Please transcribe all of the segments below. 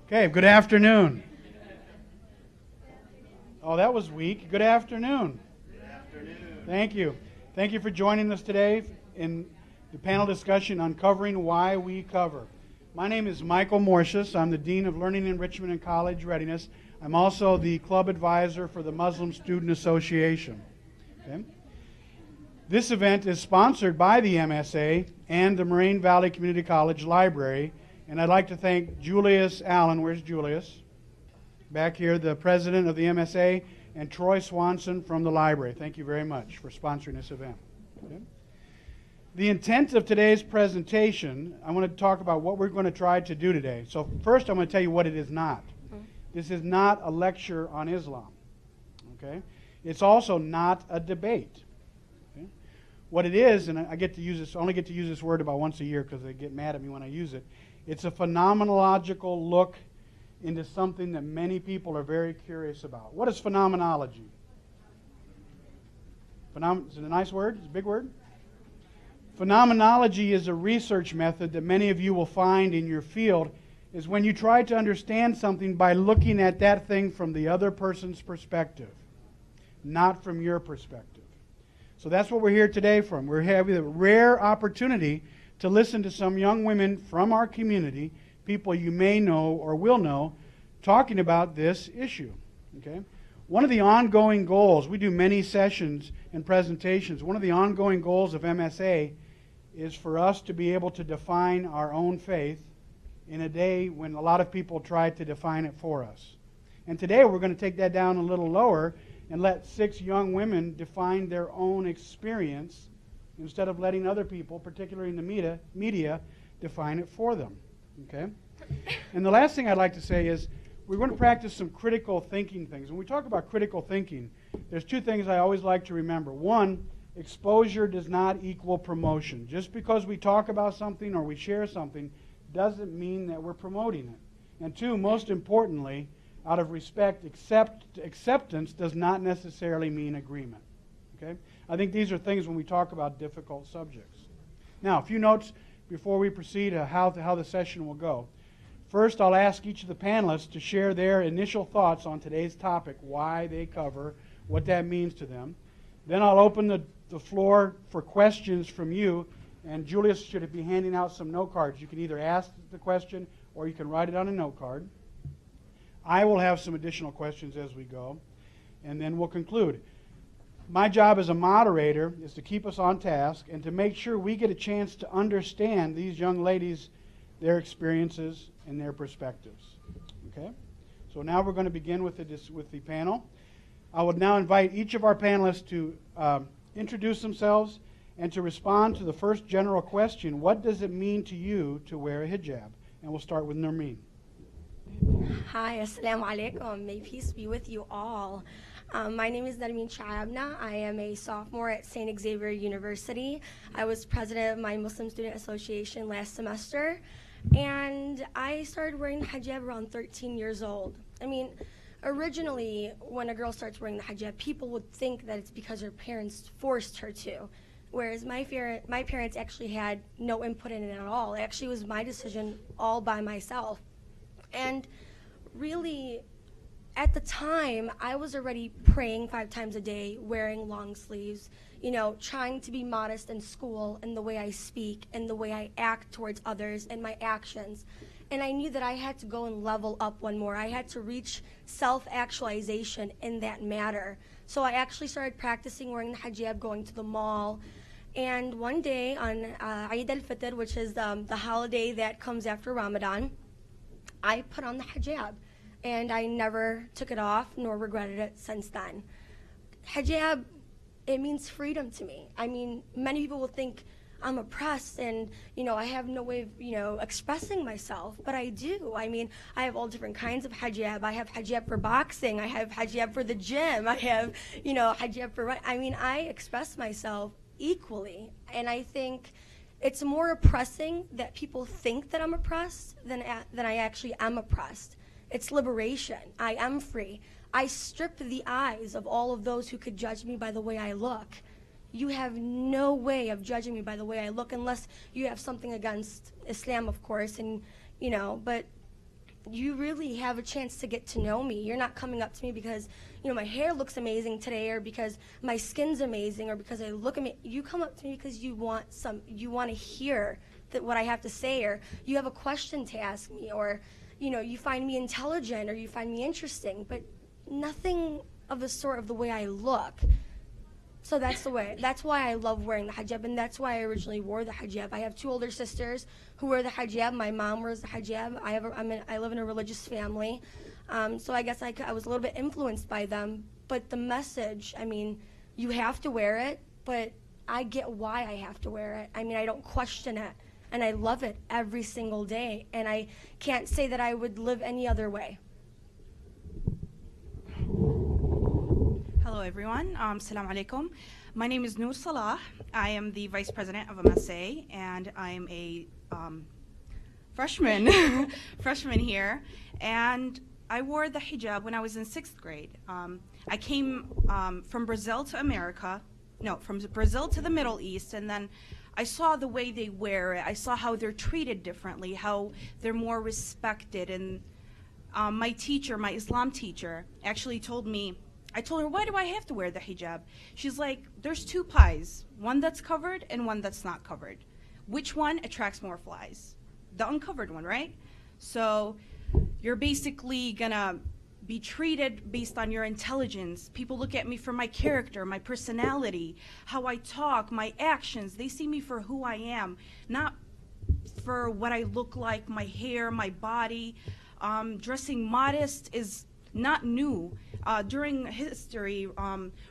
Okay, good afternoon. Oh, that was weak. Good afternoon. Good afternoon. Thank you. Thank you for joining us today in the panel discussion Uncovering Why We Cover. My name is Michael Mortius. I'm the Dean of Learning Enrichment and College Readiness. I'm also the club advisor for the Muslim Student Association. Okay? This event is sponsored by the MSA and the Moraine Valley Community College Library, and I'd like to thank Julius Allen. Where's Julius? Back here, the president of the MSA, and Troy Swanson from the library. Thank you very much for sponsoring this event. Okay? The intent of today's presentation, I want to talk about what we're going to try to do today. So first I'm going to tell you what it is not. This is not a lecture on Islam. Okay? It's also not a debate. Okay? What it is, and I only get to use this word about once a year because they get mad at me when I use it. It's a phenomenological look into something that many people are very curious about. What is phenomenology? Is it a nice word? Is it a big word? Phenomenology is a research method that many of you will find in your field is when you try to understand something by looking at that thing from the other person's perspective, not from your perspective. So that's what we're here today from. We're having a rare opportunity to listen to some young women from our community, people you may know or will know, talking about this issue. Okay? One of the ongoing goals, we do many sessions and presentations, one of the ongoing goals of MSA is for us to be able to define our own faith in a day when a lot of people try to define it for us. And today we're going to take that down a little lower and let 6 young women define their own experience instead of letting other people, particularly in the media, define it for them. Okay? And the last thing I'd like to say is we're going to practice some critical thinking things. When we talk about critical thinking, there's 2 things I always like to remember. One, exposure does not equal promotion. Just because we talk about something or we share something doesn't mean that we're promoting it. And 2, most importantly, out of respect, acceptance does not necessarily mean agreement. Okay? I think these are things when we talk about difficult subjects. Now, a few notes before we proceed to how the session will go. First, I'll ask each of the panelists to share their initial thoughts on today's topic, why they cover, what that means to them. Then I'll open the floor for questions from you, and Julius should be handing out some note cards. You can either ask the question or you can write it on a note card. I will have some additional questions as we go, and then we'll conclude. My job as a moderator is to keep us on task and to make sure we get a chance to understand these young ladies, their experiences, and their perspectives. Okay? So now we're going to begin with the panel. I would now invite each of our panelists to introduce themselves and to respond to the first general question, what does it mean to you to wear a hijab? And we'll start with Nermeen. Hi, assalamu alaikum. May peace be with you all. My name is Nermeen Shaabna. I am a sophomore at St. Xavier University. I was president of my Muslim Student Association last semester, and I started wearing the hijab around 13 years old. I mean, originally, when a girl starts wearing the hijab, people would think that it's because her parents forced her to, whereas my parents actually had no input in it at all. It actually was my decision all by myself. And really, at the time, I was already praying 5 times a day, wearing long sleeves, trying to be modest in school in the way I speak and the way I act towards others and my actions. And I knew that I had to go and level up one more. I had to reach self-actualization in that matter. So I actually started practicing wearing the hijab, going to the mall. And one day on Eid al-Fitr, which is the holiday that comes after Ramadan, I put on the hijab, and I never took it off nor regretted it since then. Hijab, it means freedom to me. I mean, many people will think I'm oppressed and, I have no way of, expressing myself, but I do. I mean, I have all different kinds of hijab. I have hijab for boxing. I have hijab for the gym. I have, hijab for, I express myself equally, and I think it's more oppressing that people think that I'm oppressed than I actually am oppressed. It's liberation. I am free. I strip the eyes of all of those who could judge me by the way I look. You have no way of judging me by the way I look unless you have something against Islam, of course, and but you really have a chance to get to know me. You're not coming up to me because, my hair looks amazing today, or because my skin's amazing, or because I look amazing. You come up to me because you want to hear what I have to say, or you have a question to ask me, or, you find me intelligent, or you find me interesting, but nothing of the sort of the way I look. So that's why I love wearing the hijab, and that's why I originally wore the hijab. I have 2 older sisters who wear the hijab. My mom wears the hijab. I live in a religious family. So I guess I was a little bit influenced by them. But the message, you have to wear it, but I get why I have to wear it. I don't question it, and I love it every single day, and I can't say that I would live any other way. Hello everyone, Assalamu alaikum. My name is Noor Salah. I am the Vice President of MSA, and I'm a freshman here. And I wore the hijab when I was in 6th grade. I came from Brazil to from Brazil to the Middle East, and then I saw the way they wear it. I saw how they're treated differently, how they're more respected. And my Islam teacher, actually told me, I told her, why do I have to wear the hijab? She's like, there's 2 pies, one that's covered and one that's not covered. Which one attracts more flies? The uncovered one, right? So you're basically gonna be treated based on your intelligence. People look at me for my character, my personality, how I talk, my actions. They see me for who I am, not for what I look like, my hair, my body. Dressing modest is not new. During history,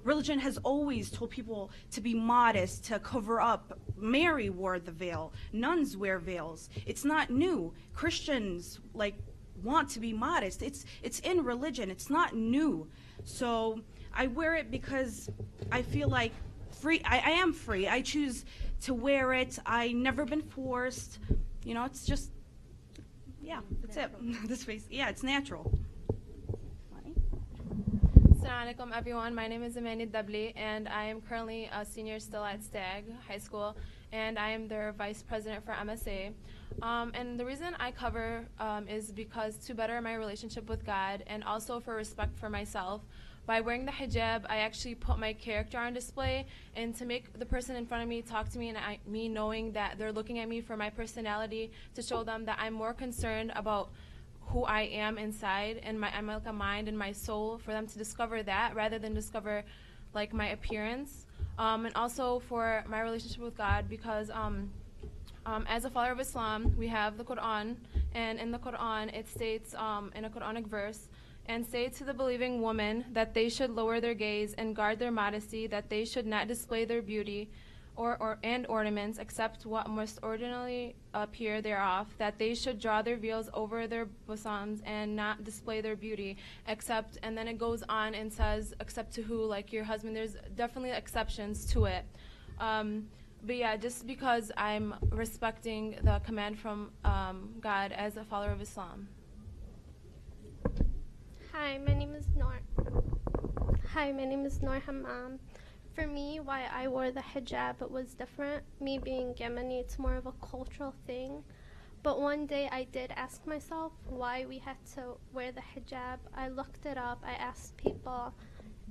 religion has always told people to be modest, to cover up. Mary wore the veil. Nuns wear veils. It's not new. Christians want to be modest. It's in religion. It's not new. So I wear it because I feel like free. I am free. I choose to wear it. I never been forced. It's just, that's it. This face, it's natural. Assalamu alaikum everyone, my name is Amani Dabli, and I am currently a senior still at Stagg High School, and I am their vice president for MSA. And the reason I cover is because to better my relationship with God, and also for respect for myself. By wearing the hijab, I actually put my character on display, and to make the person in front of me talk to me, and me knowing that they're looking at me for my personality, to show them that I'm more concerned about who I am inside, and I'm like a mind and my soul, for them to discover that rather than discover my appearance. And also for my relationship with God, because as a follower of Islam, we have the Quran, and in the Quran it states in a Quranic verse, and say to the believing woman that they should lower their gaze and guard their modesty, that they should not display their beauty and ornaments except what must ordinarily appear thereof, that they should draw their veils over their bosoms and not display their beauty, except, and then it goes on and says, except to who, like your husband. There's definitely exceptions to it. But yeah, just because I'm respecting the command from God as a follower of Islam. Hi, my name is Noor Hammam. For me, why I wore the hijab, it was different. Me being Yemeni, it's more of a cultural thing. But one day I did ask myself why we had to wear the hijab. I looked it up, I asked people.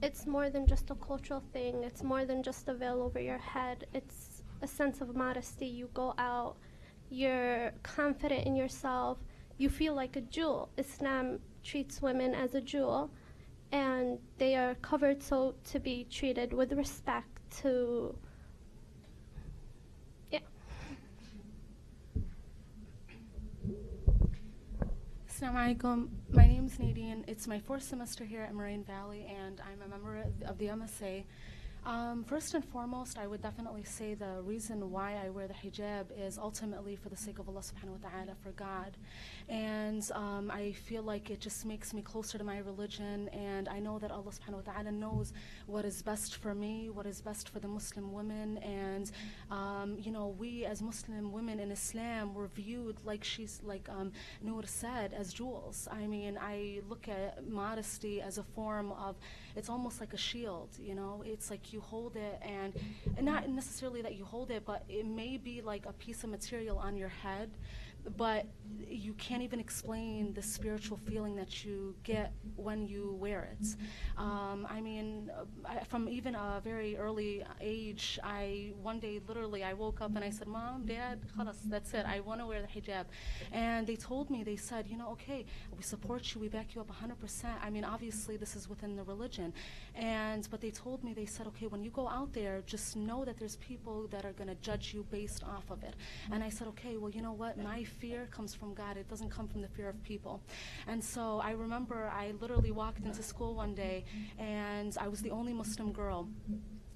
It's more than just a cultural thing. It's more than just a veil over your head. It's a sense of modesty. You go out, you're confident in yourself, you feel like a jewel. Islam treats women as a jewel, and they are covered so to be treated with respect to, Assalamu alaikum. My name is Nadine. It's my 4th semester here at Moraine Valley, and I'm a member of the MSA. First and foremost, I would definitely say the reason why I wear the hijab is ultimately for the sake of Allah subhanahu wa ta'ala, for God. And I feel like it just makes me closer to my religion, and I know that Allah subhanahu wa ta'ala knows what is best for me, what is best for the Muslim women. And we as Muslim women in Islam were viewed, like Noor said, as jewels. I mean, I look at modesty as a form of, it's almost like a shield, it's like you hold it, and not necessarily that you hold it, but it may be like a piece of material on your head, but you can't even explain the spiritual feeling that you get when you wear it. From even a very early age, one day literally I woke up and I said, Mom, Dad, khalas, that's it. I want to wear the hijab. And they told me, they said, okay, we support you, we back you up 100%. Obviously this is within the religion. But they told me, they said, okay, when you go out there, just know that there's people that are going to judge you based off of it. And I said, okay, well, you know what? My fear comes from God. It doesn't come from the fear of people. And so I remember I literally walked into school one day, and I was the only Muslim girl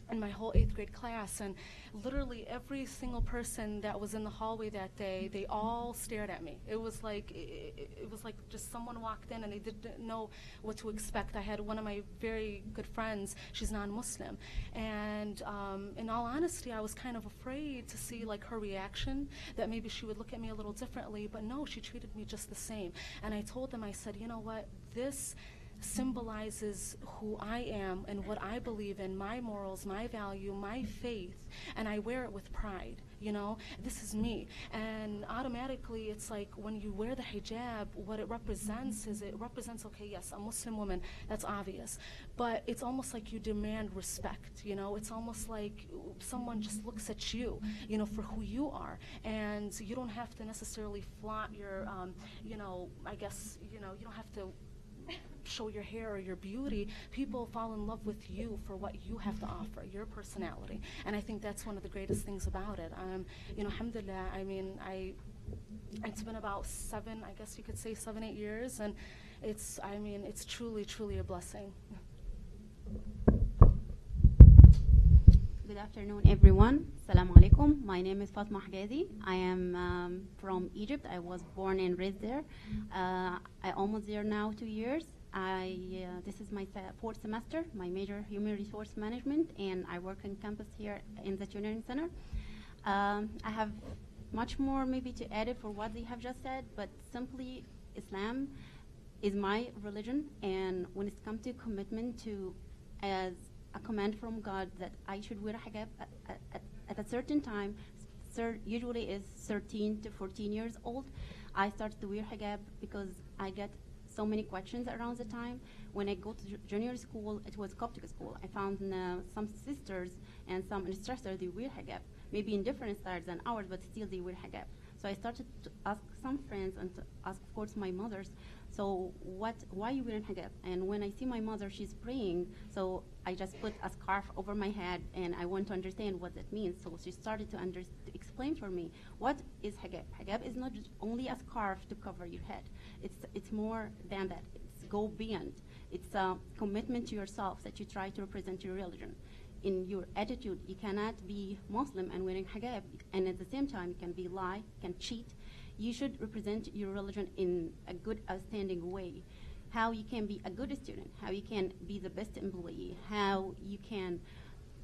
in my whole 8th grade class, and literally every single person that was in the hallway that day, they all stared at me. It was like just someone walked in and they didn't know what to expect. I had one of my very good friends, she's non-Muslim, and in all honesty, I was kind of afraid to see like her reaction, that maybe she would look at me a little differently, but no, she treated me just the same. And I told them, I said, you know what, this symbolizes who I am and what I believe in, my morals, my value, my faith, and I wear it with pride. This is me. And automatically it's like when you wear the hijab, what it represents is, okay, yes, a Muslim woman, that's obvious, but it's almost like you demand respect. It's almost like someone just looks at you, for who you are, and you don't have to necessarily flaunt your you don't have to show your hair or your beauty. People fall in love with you for what you have to offer, your personality. And I think that's one of the greatest things about it. Alhamdulillah, it's been about 7, I guess you could say 7, 8 years, and it's truly, truly a blessing. Good afternoon, everyone. Assalamu alaikum. My name is Fatma Hagazi. I am from Egypt. I was born and raised there. I almost there now 2 years. This is my 4th semester, my major human resource management, and I work on campus here in the tutoring center. I have much more maybe to add it for what they have just said, but simply Islam is my religion, and when it comes to commitment to as a command from God that I should wear a hijab at a certain time, usually is 13 to 14 years old. I started to wear hijab because I get so many questions around the time. When I go to junior school, it was Coptic school. I found some sisters and some instructors, they wear hijab, maybe in different styles than ours, but still they wear hijab. So I started to ask some friends and to ask, of course, my mothers, so why you wearing hijab? And when I see my mother, she's praying, so I just put a scarf over my head, and I want to understand what that means. So she started to explain for me, what is hijab? Hijab is not just only a scarf to cover your head. It's more than that. It's go beyond. It's a commitment to yourself that you try to represent your religion. In your attitude, you cannot be Muslim and wearing hijab, and at the same time, you can be lie, can cheat. You should represent your religion in a good, outstanding way. How you can be a good student, how you can be the best employee, how you can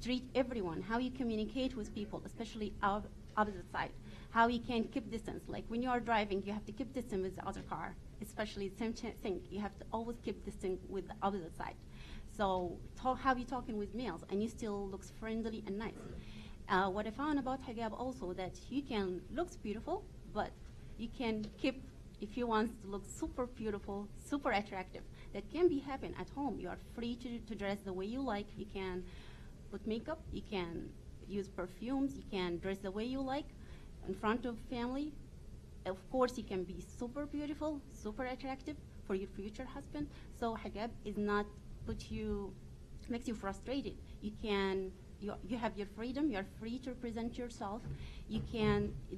treat everyone, how you communicate with people, especially opposite side, how you can keep distance. Like when you are driving, you have to keep distance with the other car, especially the same thing. You have to always keep distance with the opposite side. So how you talking with males, and you still looks friendly and nice. What I found about hijab also, that you can looks beautiful, but you can keep, if you want to look super beautiful, super attractive. That can be happen at home. You are free to dress the way you like. You can put makeup, you can use perfumes, you can dress the way you like in front of family. Of course, you can be super beautiful, super attractive for your future husband. So hijab is not makes you frustrated. You have your freedom, you're free to present yourself. It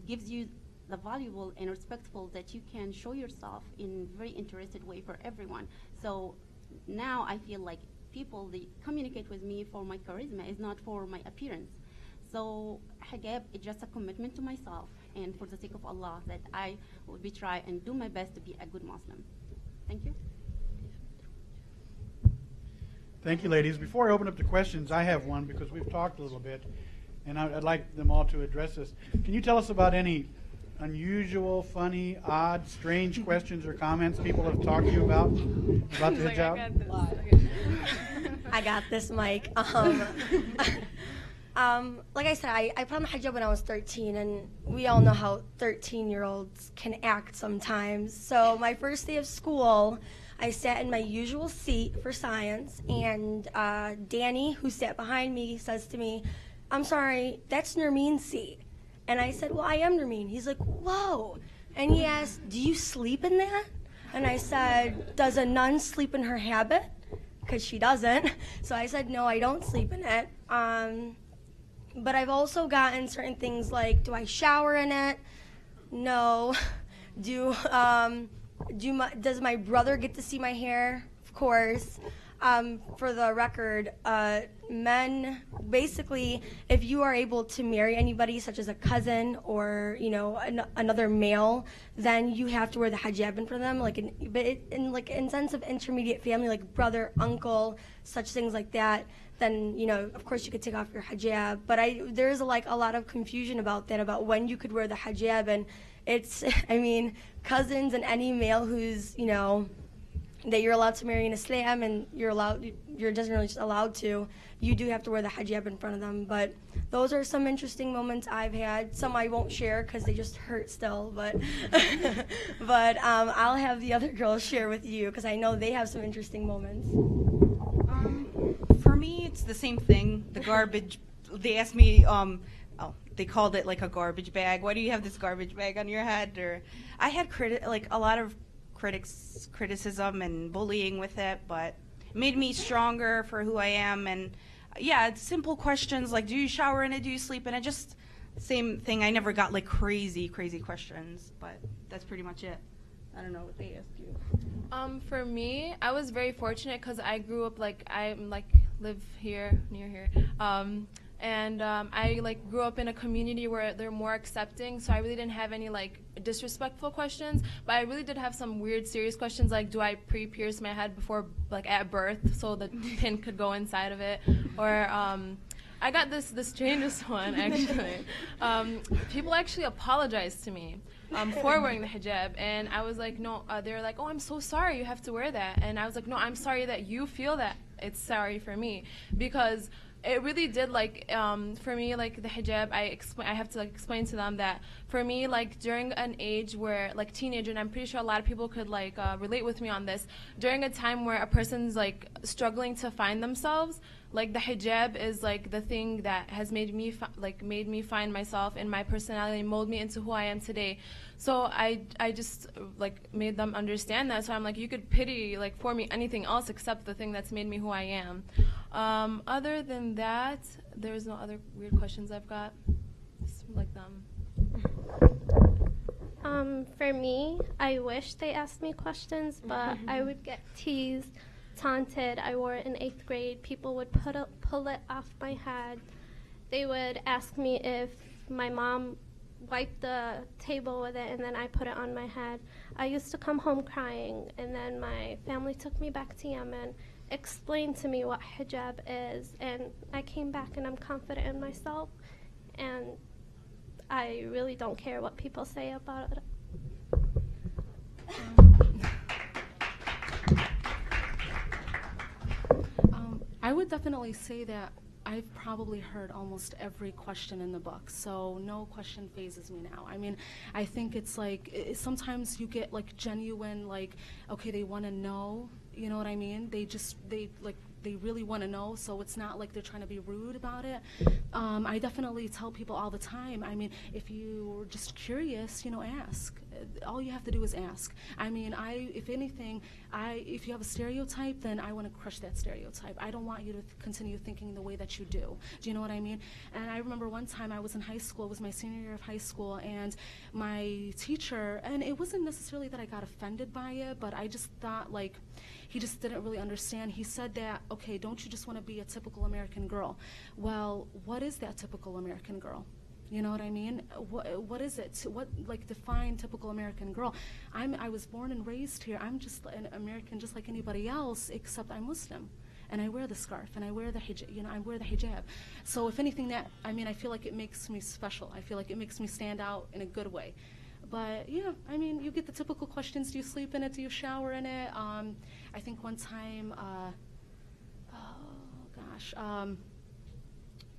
gives you the valuable and respectful that you can show yourself in very interested way for everyone. So now I feel like people, they communicate with me for my charisma, is not for my appearance. So hijab is just a commitment to myself and for the sake of Allah that I will try and do my best to be a good Muslim. Thank you. Thank you, ladies. Before I open up to questions, I have one because we've talked a little bit, and I'd like them all to address this. Can you tell us about any unusual, funny, odd, strange questions or comments people have talked to you about the hijab? I got this, Mike. Like I said, I put on the hijab when I was 13, and we all know how 13-year-olds can act sometimes. So my first day of school, I sat in my usual seat for science, and Danny, who sat behind me, says to me, "I'm sorry, that's Nermeen's seat." And I said, "Well, I am Nermeen." He's like, "Whoa." And he asked, "Do you sleep in that?" And I said, "Does a nun sleep in her habit?" Because she doesn't. So I said, "No, I don't sleep in it." But I've also gotten certain things like, do I shower in it? No. Does my brother get to see my hair? Of course. For the record, men, basically, if you are able to marry anybody, such as a cousin or another male, then you have to wear the hijab in front of them. In sense of intermediate family, like brother, uncle, such things like that, then of course you could take off your hijab. But there's a lot of confusion about that, about when you could wear the hijab, and it's cousins and any male who's that you're allowed to marry in Islam, and you're generally just allowed to, you do have to wear the hijab in front of them. But those are some interesting moments I've had. Some I won't share because they just hurt still, but I'll have the other girls share with you because I know they have some interesting moments. For me, it's the same thing. The garbage. They asked me. They called it like a garbage bag. Why do you have this garbage bag on your head? Or I had a lot of criticism and bullying with it, but it made me stronger for who I am. And yeah, it's simple questions like, do you shower in it? Do you sleep in it? Just same thing. I never got like crazy questions, but that's pretty much it. I don't know what they asked you. For me, I was very fortunate because I grew up I live here, near here. And I grew up in a community where they're more accepting, so I really didn't have any disrespectful questions, but I really did have some weird serious questions like, do I pre-pierce my head before at birth so the pin could go inside of it? Or I got this strangest one actually. People actually apologized to me for wearing the hijab, and I was like, no. They were like, oh, I'm so sorry you have to wear that, and I was like, no, I'm sorry that you feel that. It's sorry for me, because it really did for me the hijab. I have to explain to them that for me during an age where teenager, and I'm pretty sure a lot of people could relate with me on this, during a time where a person's struggling to find themselves, the hijab is the thing that has made me find myself in my personality and mold me into who I am today. So I just made them understand that. So I'm you could pity for me anything else except the thing that's made me who I am. Other than that, there's no other weird questions I've got. Just like them. For me, I wish they asked me questions, but I would get teased, taunted. I wore it in 8th grade. People would pull it off my head. They would ask me if my mom wiped the table with it, and then I put it on my head. I used to come home crying, and then my family took me back to Yemen, explained to me what hijab is, and I came back and I'm confident in myself, and I really don't care what people say about it. I would definitely say that I've probably heard almost every question in the book, so no question phases me now. I think it's sometimes you get genuine, okay, they want to know, you know what I mean? They really want to know, so it's not like they're trying to be rude about it. I definitely tell people all the time, if you're just curious, ask. All you have to do is ask. If anything, if you have a stereotype, then I want to crush that stereotype. I don't want you to continue thinking the way that you do. Do you know what I mean? And I remember one time I was in high school, it was my senior year of high school, and my teacher, and it wasn't necessarily that I got offended by it, but I just thought he just didn't really understand. He said that, okay, don't you just want to be a typical American girl? Well, what is that typical American girl? You know what I mean? What is it? What define typical American girl? I was born and raised here. I'm just an American, just like anybody else, except I'm Muslim, and I wear the scarf and I wear the hijab. I wear the hijab. So if anything, I feel like it makes me special. I feel like it makes me stand out in a good way. But yeah, you get the typical questions: do you sleep in it? Do you shower in it? I think one time,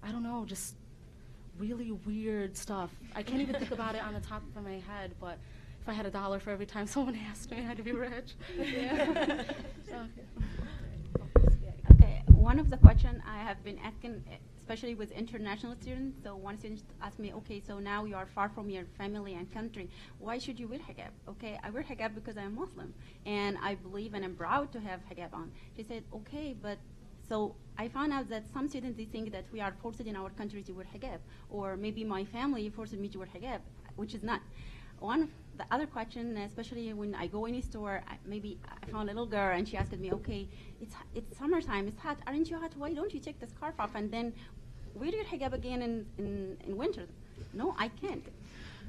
I don't know, just really weird stuff. I can't even think about it on the top of my head, but if I had $1 for every time someone asked me, I'd be rich. Yeah. Okay, one of the questions I have been asking, especially with international students, so one student asked me, okay, so now you are far from your family and country, why should you wear hijab? Okay, I wear hijab because I'm Muslim, and I believe and I'm proud to have hijab on. She said, okay, but so I found out that some students, they think that we are forced in our country to wear hijab, or maybe my family forced me to wear hijab, which is not. One of the other question, especially when I go in a store, maybe I found a little girl and she asked me, okay, it's summertime, it's hot, aren't you hot? Why don't you take the scarf off and then wear your hijab again in winter? No, I can't.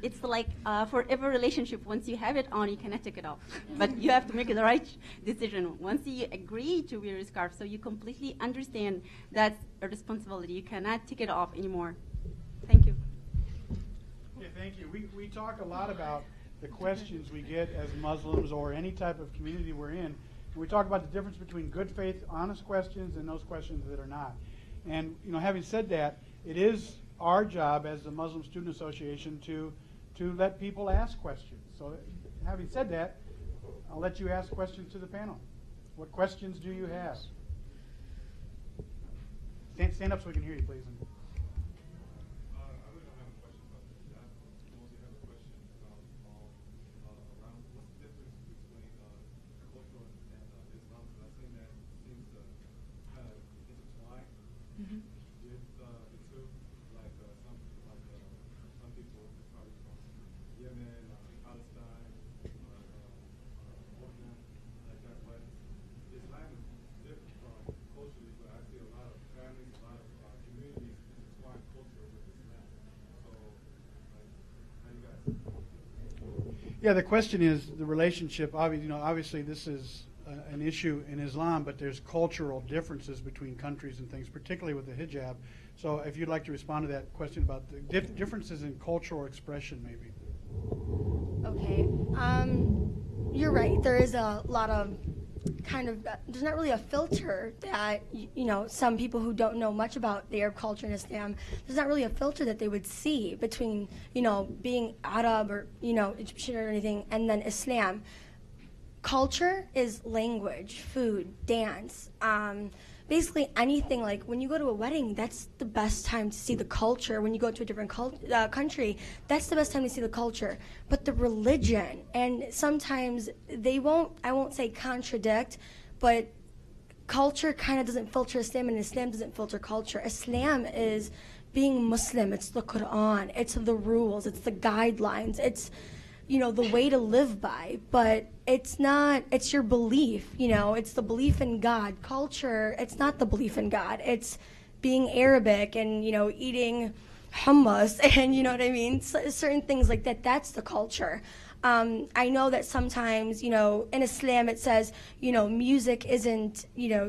It's like for every relationship, once you have it on, you cannot take it off. But you have to make the right decision. Once you agree to wear a scarf, so you completely understand that's a responsibility. You cannot take it off anymore. Thank you. Yeah, thank you. We talk a lot about the questions we get as Muslims or any type of community we're in. We talk about the difference between good faith, honest questions, and those questions that are not. And having said that, it is our job as the Muslim Student Association to let people ask questions. So having said that, I'll let you ask questions to the panel. What questions do you have? Stand up so we can hear you, please. Yeah, the question is the relationship. Obviously, this is an issue in Islam, but there's cultural differences between countries and things, particularly with the hijab. So, if you'd like to respond to that question about the differences in cultural expression, maybe. Okay. You're right. There is a lot of there's not really a filter that, some people who don't know much about the Arab culture in Islam, there's not really a filter that they would see between, being Arab or, Egyptian or anything, and then Islam. Culture is language, food, dance, basically anything. Like when you go to a wedding, that's the best time to see the culture. When you go to a different country, that's the best time to see the culture. But the religion, and sometimes I won't say contradict, but culture kind of doesn't filter Islam, and Islam doesn't filter culture. Islam is being Muslim. It's the Quran. It's the rules. It's the guidelines. It's the way to live by, but it's your belief, it's the belief in God. Culture, it's not the belief in God. It's being Arabic and, eating hummus and, you know what I mean? Certain things like that, that's the culture. I know that sometimes, in Islam it says, music isn't,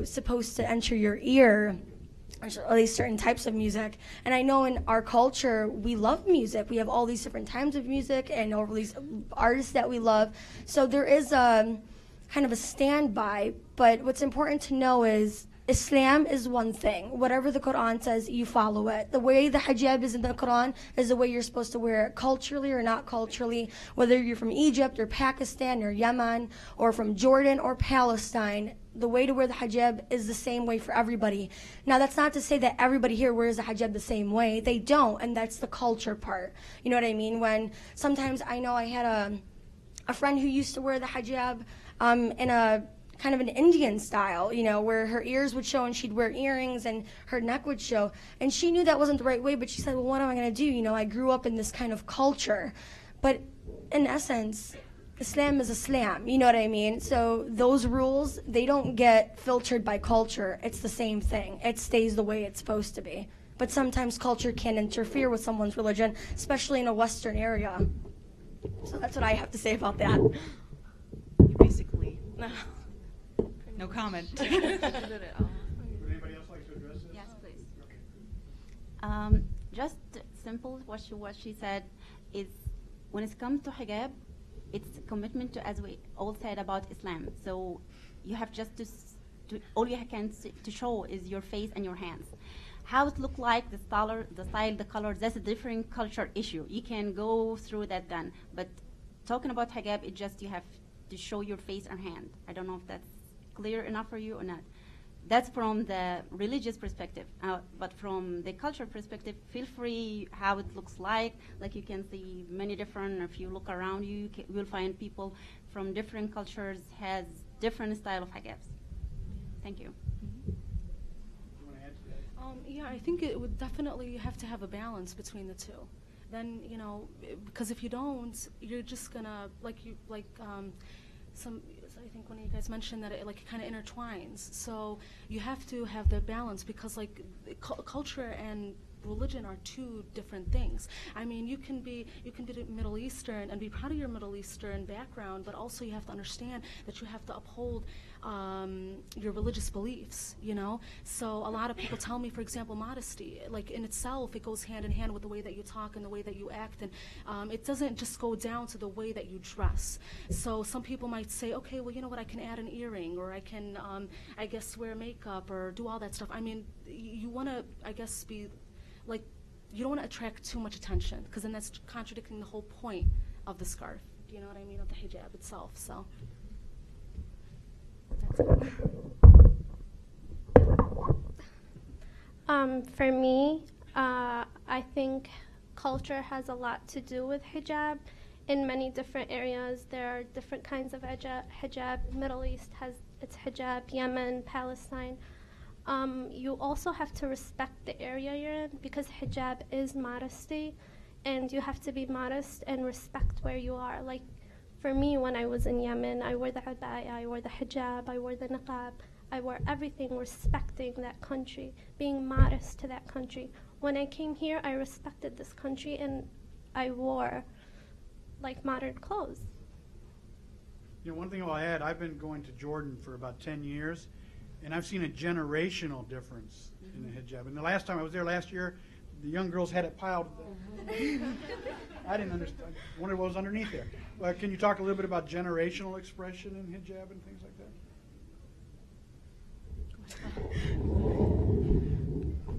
supposed to enter your ear, at least certain types of music. And I know in our culture, we love music. We have all these different types of music and all these artists that we love. So there is a kind of a standby. But what's important to know is Islam is one thing. Whatever the Quran says, you follow it. The way the hijab is in the Quran is the way you're supposed to wear it, culturally or not culturally, whether you're from Egypt or Pakistan or Yemen or from Jordan or Palestine. The way to wear the hijab is the same way for everybody. Now, that's not to say that everybody here wears the hijab the same way. They don't, and that's the culture part. You know what I mean? When sometimes I know I had a friend who used to wear the hijab in a kind of an Indian style, where her ears would show and she'd wear earrings and her neck would show. And she knew that wasn't the right way, but she said, well, what am I going to do? I grew up in this kind of culture. But in essence, Islam is Islam, you know what I mean? So those rules, they don't get filtered by culture. It's the same thing. It stays the way it's supposed to be. But sometimes culture can interfere with someone's religion, especially in a Western area. So that's what I have to say about that. Basically. No comment. Would anybody else like to address this? Yes, please. Just simple, what she said is, when it comes to hijab, it's a commitment to, as we all said about Islam. So you have just to all you can to show is your face and your hands. how it look like, the style, the color, that's a different culture issue. You can go through that then. But talking about hijab, it just you have to show your face and hand. I don't know if that's clear enough for you or not. That's from the religious perspective. But from the cultural perspective, feel free how it looks like. Like you can see many different, if you look around you, you will find people from different cultures has different style of hijabs. Thank you. Yeah, I think it would definitely have to have a balance between the two. Then, you know, because if you don't, you're just gonna, I think one of you guys mentioned that it kind of intertwines. So you have to have the balance because culture and religion are two different things. I mean, you can be Middle Eastern and be proud of your Middle Eastern background, but also you have to understand that you have to uphold your religious beliefs, you know? So a lot of people tell me, for example, modesty, like in itself, it goes hand in hand with the way that you talk and the way that you act, and it doesn't just go down to the way that you dress. So some people might say, okay, well, you know what, I can add an earring, or I can, I guess, wear makeup or do all that stuff. I mean, you want to, I guess, be like, you don't want to attract too much attention, because then that's contradicting the whole point of the scarf. Do you know what I mean, of the hijab itself? So that's it. For me, I think culture has a lot to do with hijab. In many different areas, there are different kinds of hijab. Middle East has its hijab, Yemen, Palestine. You also have to respect the area you're in, because hijab is modesty, and you have to be modest and respect where you are. Like for me, when I was in Yemen, I wore the abaya, I wore the hijab, I wore the niqab, I wore everything respecting that country, being modest to that country. When I came here, I respected this country and I wore like modern clothes. You know, one thing I'll add, I've been going to Jordan for about 10 years, and I've seen a generational difference in the hijab. And the last time I was there last year, the young girls had it piled. I didn't understand. I wondered what was underneath there. Can you talk a little bit about generational expression in hijab and things like that?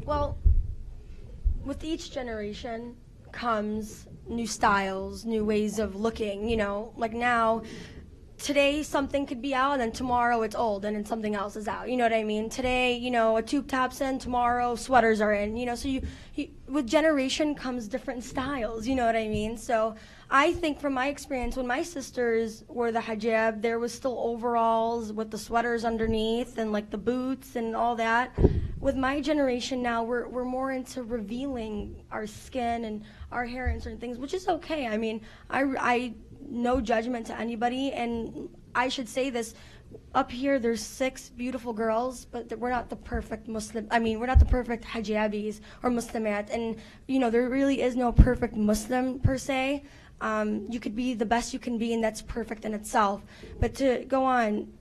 Well, with each generation comes new styles, new ways of looking, you know, like now, today something could be out and then tomorrow it's old and then something else is out, you know what I mean? Today, you know, a tube top's in, tomorrow sweaters are in, you know, so you with generation comes different styles, you know what I mean? So I think from my experience, when my sisters wore the hijab, there was still overalls with the sweaters underneath and like the boots and all that. With my generation now, we're more into revealing our skin and our hair and certain things, which is okay. I mean, I no judgment to anybody, and I should say this, up here there's 6 beautiful girls, but we're not the perfect Muslim, we're not the perfect hijabis or Muslimat, and you know, there really is no perfect Muslim per se. You could be the best you can be, and that's perfect in itself. But to go on,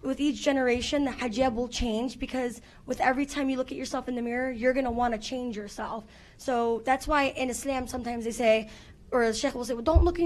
with each generation, the hijab will change, because with every time you look at yourself in the mirror, you're going to want to change yourself. So that's why in Islam sometimes they say, or the Sheikh will say, well, don't look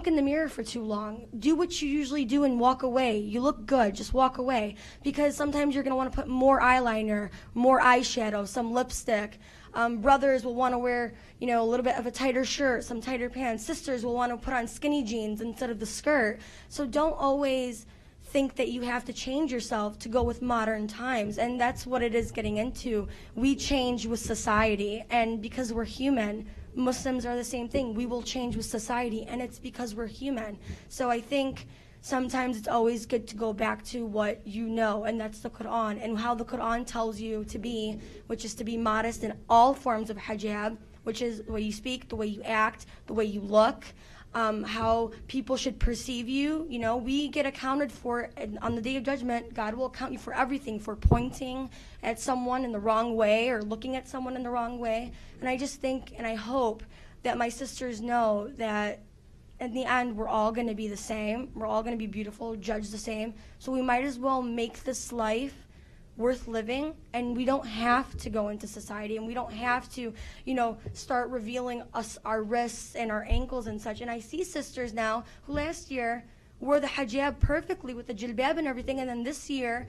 in the mirror for too long. Do what you usually do and walk away. You look good, just walk away. Because sometimes you're going to want to put more eyeliner, more eyeshadow, some lipstick. Brothers will want to wear, you know, a little bit of a tighter shirt, some tighter pants. Sisters will want to put on skinny jeans instead of the skirt. So don't always think that you have to change yourself to go with modern times, and that's what it is getting into. We change with society, and because we're human, Muslims are the same thing. We will change with society, and it's because we're human. So I think sometimes it's always good to go back to what you know, and that's the Quran, and how the Quran tells you to be, which is to be modest in all forms of hijab, which is the way you speak, the way you act, the way you look, how people should perceive you. You know, we get accounted for, and on the day of judgment, God will account you for everything, for pointing at someone in the wrong way or looking at someone in the wrong way. And I just think, and I hope that my sisters know that in the end, we're all going to be the same. We're all going to be beautiful, judged the same. So we might as well make this life worth living, and we don't have to go into society, and we don't have to, you know, start revealing our wrists and our ankles and such. And I see sisters now who last year wore the hijab perfectly with the jilbab and everything, and then this year,